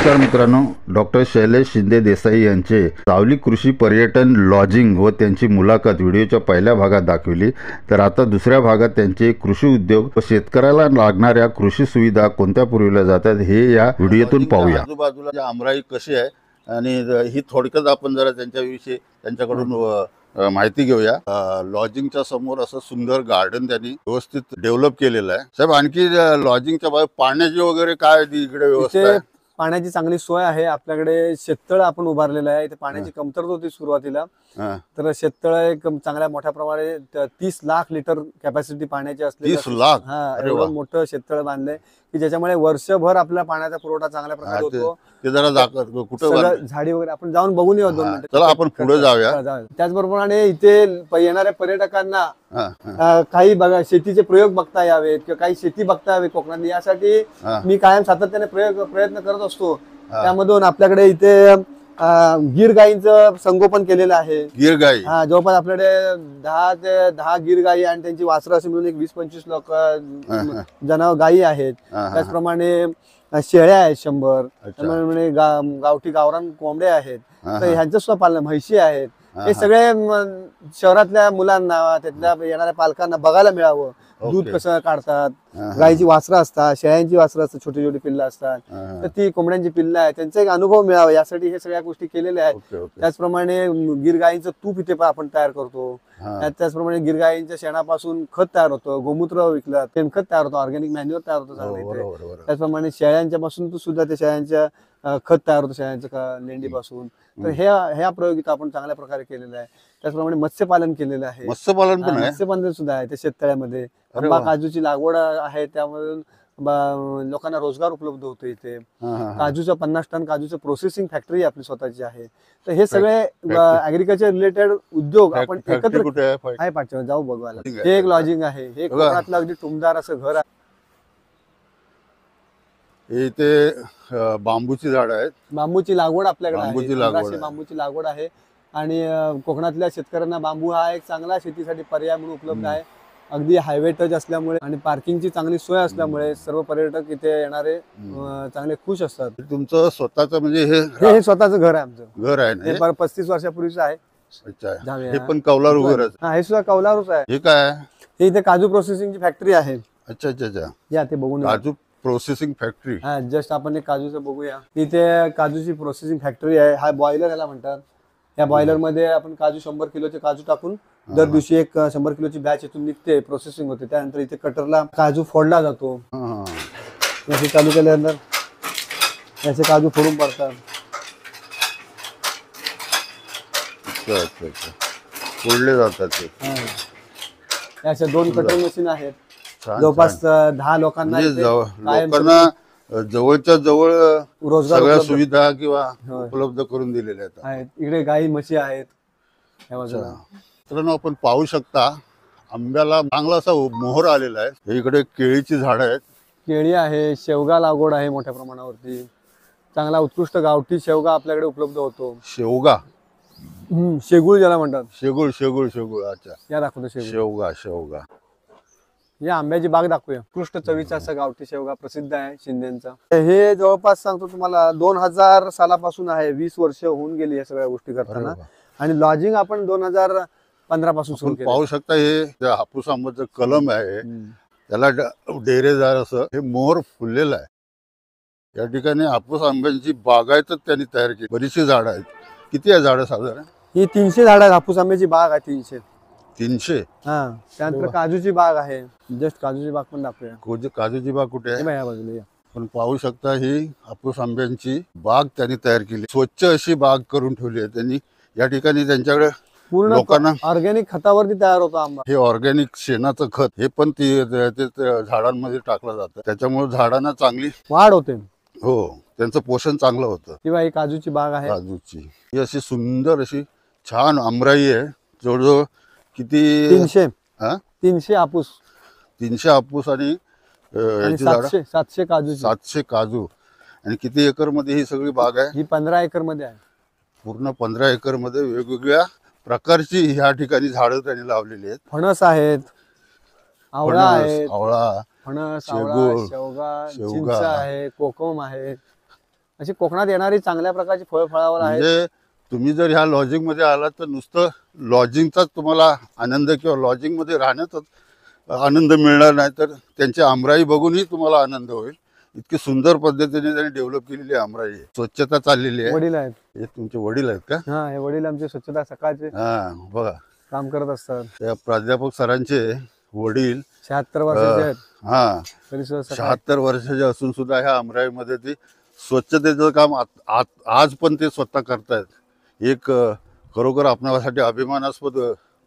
नमस्कार मित्रांनो, डॉक्टर शैलेश शिंदे देसाई यांचे सावली कृषी पर्यटन लॉजिंग व त्यांची मुलाखत व्हिडिओच्या पहिल्या भागात दाखविली। तर आता दुसऱ्या भागात त्यांचे कृषी उद्योग व शेतकऱ्याला लागणाऱ्या कृषी सुविधा कोणत्या पुरविल्या जातात हे या व्हिडिओतून पाहूया। आजूबाजूला आमराई कशी आहे आणि ही थोडक्यात आपण जरा त्यांच्याविषयी त्यांच्याकडून माहिती घेऊया। लॉजिंगच्या समोर असं सुंदर गार्डन त्यांनी व्यवस्थित डेव्हलप केलेलं आहे। साहेब, आणखी लॉजिंगच्या बाहेर पाण्याची वगैरे काय इकडे व्यवस्था आहे? पाण्याची चांगली सोय आहे। आपल्याकडे शेततळ आपण उभारलेलं आहे। इथे पाण्याची कमतरता होती सुरुवातीला, तर शेततळ एक चांगल्या मोठ्या प्रमाणे 30 लाख लिटर कॅपॅसिटी पाण्याची असलेली 30 लाख एवढं मोठं शेततळ बांधलंय की ज्याच्यामुळे वर्षभर आपल्या पाण्याचा पुरवठा चांगल्या प्रकारे होतो। ते जरा कुठं झाडी वगैरे आपण जाऊन बघून येऊ 2 मिनिटं। चला आपण पुढे जाऊया। त्याचबरोबर इथे येणाऱ्या पर्यटकांना काही बघा शेतीचे प्रयोग बघता यावेत किंवा काही शेती बघता यावे कोकणात, यासाठी मी कायम सातत्याने प्रयत्न करत असतो। त्यामधून आपल्याकडे इथे गीर गायींचं संगोपन केलेलं आहे। गीर गाई जवळपास आपल्याकडे 10 ते 10 गीर गायी आणि त्यांची वासरं असे मिळून एक 20-25 लोक जनावर गायी आहेत। त्याचप्रमाणे शेळ्या आहेत 100, त्यामुळे गावठी गावरान कोंबड्या आहेत, तर ह्यांचं सुद्धा पालन, म्हैशी आहेत। हे सगळे शहरातल्या मुलांना, त्यातल्या येणाऱ्या पालकांना बघायला मिळावं। दूध कसं काढतात, गायीची वासरं असतात, शेळ्यांची वासरं असतात, छोटी छोटी पिल्लं असतात, तर ती कोंबड्यांची पिल्लं आहेत, त्यांचा एक अनुभव मिळावा यासाठी हे सगळ्या गोष्टी केलेल्या आहेत। त्याचप्रमाणे गिर गायींचं तूप इथे आपण तयार करतो। त्याचप्रमाणे गिर गायींच्या शेणापासून खत तयार होतं, गोमूत्र विकलं, शेणखत तयार होतं, ऑर्गॅनिक मॅन्युअर तयार होतं चांगलं। त्याचप्रमाणे शेळ्यांच्या पासून सुद्धा ते शेळ्यांच्या खत तयार होतं, शेळ्यांच्या लेंडीपासून। तर ह्या प्रयोग इथं आपण चांगल्या प्रकारे केलेला आहे। त्याचप्रमाणे मत्स्यपालन केलेलं आहे। मत्स्यपालन पण आहे, मत्स्यपालन सुद्धा आहे त्या शेततळ्यामध्ये। आंबा काजूची लागवड आहे, त्यामधून लोकांना रोजगार उपलब्ध होतो इथे। काजूचं 50 टन काजूचं प्रोसेसिंग फॅक्टरी आपली स्वतःची आहे। तर हे सगळे ऍग्रिकल्चर रिलेटेड उद्योग आपण एकत्र आहे पाठवून जाऊ बघायला। हे एक लॉजिंग आहे, हे कोकणातलं अगदी टुमदार असं घर आहे। इथे बांबूची झाड आहेत, बांबूची लागवड आपल्याकडे आहे, बांबूची लागवड आहे। आणि कोकणातल्या शेतकऱ्यांना बांबू हा एक चांगला शेतीसाठी पर्याय म्हणून उपलब्ध आहे। अगदी हायवे टच असल्यामुळे आणि पार्किंगची चांगली सोय असल्यामुळे सर्व पर्यटक इथे येणारे चांगले खुश असतात। तुमचं स्वतःचं म्हणजे हे स्वतःचं घर आहे, आमचं घर आहे ना? हे 35 वर्षापूर्वीच आहे। हे पण कौलारू घर आहे? हे सुद्धा कौलारूच आहे। हे काय? हे इथे काजू प्रोसेसिंगची फॅक्टरी आहे। अच्छा अच्छा अच्छा, या ते बघून, काजू प्रोसेसिंग फॅक्टरी। जस्ट आपण एक काजूचं बघूया। इथे काजूची प्रोसेसिंग फॅक्टरी आहे। हा बॉयलर याला म्हणतात। या बॉयलर मध्ये आपण काजू 100 किलोचे काजू टाकून दर दिवशी एक 100 किलोची बॅच इथून निघते, प्रोसेसिंग होते। त्यानंतर इथे कटरला काजू फोडला जातो। याचे चालू केल्यानंतर याचे काजू फोडून पडतात। फोडले जातात ते। याचे 2 कटर मशीन आहेत। जवळपास 10 लोकांना जवळच्या जवळ रोजगार, सगळ्या सुविधा किंवा उपलब्ध करून दिलेल्या आहेत। इकडे गाई म्हशी आहेत या बाजूला। मित्रांनो, आपण पाहू शकता आंब्याला चांगला असा मोहर आलेला आहे। इकडे केळीची झाड आहेत, केळी आहे, शेवगा लागवड आहे मोठ्या प्रमाणावरती। चांगला उत्कृष्ट गावठी शेवगा आपल्याकडे उपलब्ध होतो। शेवगा, शेगुळ ज्याला म्हणतात, शेगुळ शेगुळ शेगुळ। अच्छा, या दाखवतो शेवगा शेवगा। या आंब्याची बाग दाखवूया। उत्कृष्ट चवीचा असा गावठी शेवगा प्रसिद्ध आहे शिंदेचा। हे जवळपास सांगतो तुम्हाला 2000 सालापासून आहे, 20 वर्ष होऊन गेली या सगळ्या गोष्टी करताना। आणि लॉजिंग आपण 2015 पासून सुरू केलं। पाहू शकता हे हापूस आंब्याचं कलम आहे, त्याला डेरेदार असं हे मोहर फुललेलं आहे। या ठिकाणी हापूस आंब्यांची बागायतच त्यांनी तयार केली। बरीचशी झाड आहेत। किती आहे झाडं साधारण? ही 300 झाड आहेत। हापूस आंब्याची बाग आहे 300। त्यानंतर काजूची बाग आहे। जस्ट काजूची बाग पण दाखवूया। काजूची बाग कुठे आहे? या बाजूला पण पाहू शकता ही हापूस आंब्यांची बाग त्यांनी तयार केली। स्वच्छ अशी बाग करून ठेवली आहे त्यांनी। या ठिकाणी त्यांच्याकडे पूर्ण लोकांना ऑर्गॅनिक खतावरती तयार होतो आंबा। हे ऑर्गॅनिक शेणाचं खत हे पण ते झाडांमध्ये टाकलं जातं, त्याच्यामुळे झाडांना चांगली वाढ होते। हो, त्यांचं पोषण चांगलं होतं। किंवा ही काजूची बाग आहे, काजूची। ही अशी सुंदर अशी छान आमराई आहे। जवळजवळ किती? 300 हापूस, 300 हापूस आणि 700 काजू। 700 काजू। आणि किती एकर मध्ये ही सगळी बाग आहे? ही 15 एकर मध्ये आहे। पूर्ण 15 एकर मध्ये वेगवेगळ्या प्रकारची ह्या ठिकाणी झाडं त्यांनी लावलेली आहेत। फणस आहेत, आवळा आहे, आवळा, फणस, शेगुळ, शेवगा, चिंच आहे, कोकम आहे। अशी कोकणात येणारी चांगल्या प्रकारची फळावर आहेत. म्हणजे तुम्ही जर ह्या लॉजिंग मध्ये आलात तर नुसतं लॉजिंगचाच तुम्हाला आनंद किंवा लॉजिंग मध्ये राहण्याचाच आनंद मिळणार नाही, तर त्यांची आमराई बघूनही तुम्हाला आनंद होईल. इतकी सुंदर पद्धतीने त्यांनी डेव्हलप केलेली आमराई आहे. स्वच्छता चाललेली आहे. वडील आहेत. हे तुमचे वडील आहेत का? हा, हे वडील आमचे स्वच्छता सकाळचे हा बघा, काम करत असतात. त्या प्राध्यापक सरांचे वडील 76 वर्षाचे आहेत. हा तरी सुद्धा सकाळी 76 वर्षाचे असून सुद्धा ह्या अमराईमध्ये ती स्वच्छतेचं काम आज पण ते स्वतः करतायत. एक खरोखर आपणासाठी अभिमानास्पद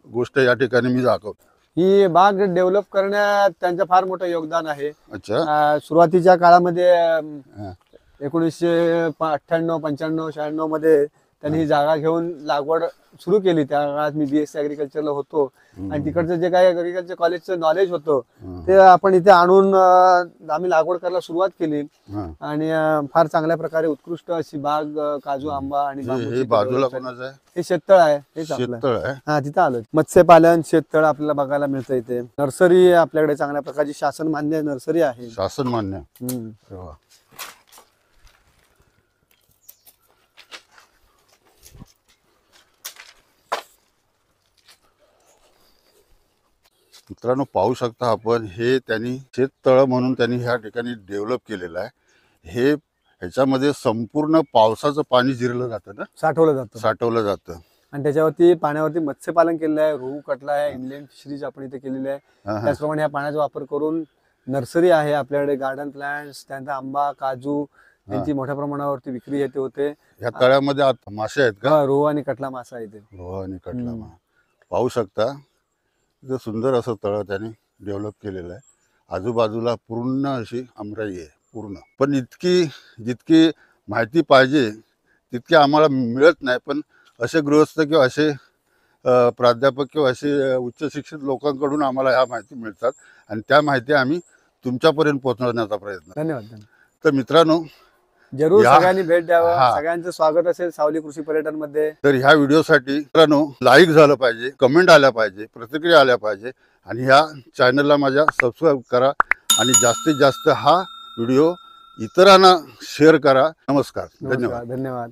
गोष्ट या ठिकाणी मी दाखवतो. ही बाग डेव्हलप करण्यात त्यांचं फार मोठं योगदान आहे. अच्छा. सुरुवातीच्या काळामध्ये हा. 1998, 95, 96 मध्ये त्यांनी ही जागा घेऊन लागवड सुरू केली. त्या काळात मी BSc ऍग्रिकल्चरला होतो आणि तिकडचं जे काही ऍग्रिकल्चर कॉलेजचं नॉलेज होतं ते आपण इथे आणून आम्ही लागवड करायला सुरुवात केली आणि फार चांगल्या प्रकारे उत्कृष्ट अशी बाग काजू, आंबा आणि हे बांबूची बाजूला डेव्हलप कोणाचं आहे? हे शेततळ आहे. हेच आपलं शेततळ आहे. हा, तिथं आलो. मत्स्यपालन शेततळ आपल्याला बघायला मिळतं इथे. नर्सरी आपल्याकडे चांगल्या प्रकारची शासन मान्य नर्सरी आहे. शासन मान्य. हम्म. वा. मित्रांनो पाहू शकता आपण, हे त्यांनी शेततळ म्हणून त्यांनी ह्या ठिकाणी डेव्हलप केलेलं आहे. हे ह्याच्यामध्ये संपूर्ण पावसाचं पाणी जिरलं जातं ना, साठवलं जातं आणि त्याच्यावरती पाण्यावरती मत्स्यपालन केलेलं आहे. रोहू, कटला आहे, इनलँड फिशरीज आपण इथे केलेली आहे. त्याचप्रमाणे ह्या पाण्याचा वापर करून नर्सरी आहे आपल्याकडे. गार्डन प्लांट्स, त्यानंतर आंबा, काजू यांची मोठ्या प्रमाणावरती विक्री येते होते. ह्या तळ्यामध्ये मासे आहेत का? रोहू आणि कटला मासा इथे. रोहू आणि कटला मासा पाहू शकता. इथं सुंदर असं तळं त्यांनी डेव्हलप केलेलं आहे. आजूबाजूला पूर्ण अशी आमराई आहे पूर्ण. पण जितकी माहिती पाहिजे तितकी आम्हाला मिळत नाही. पण असे गृहस्थ किंवा असे प्राध्यापक किंवा असे उच्च शिक्षित लोकांकडून आम्हाला ह्या माहिती मिळतात आणि त्या माहिती आम्ही तुमच्यापर्यंत पोहोचवण्याचा प्रयत्न. धन्यवाद. तर मित्रांनो जरूर सगळ्यांनी भेट द्यावं. सगळ्यांचं स्वागत असेल सावली कृषी पर्यटन मध्ये. तर ह्या व्हिडिओसाठी मित्रांनो लाईक झालं पाहिजे, कमेंट आल्या पाहिजे, प्रतिक्रिया आल्या पाहिजे आणि ह्या चॅनलला माझ्या सबस्क्राईब करा आणि जास्तीत जास्त हा व्हिडिओ इतरांना शेअर करा. नमस्कार. धन्यवाद. धन्यवाद.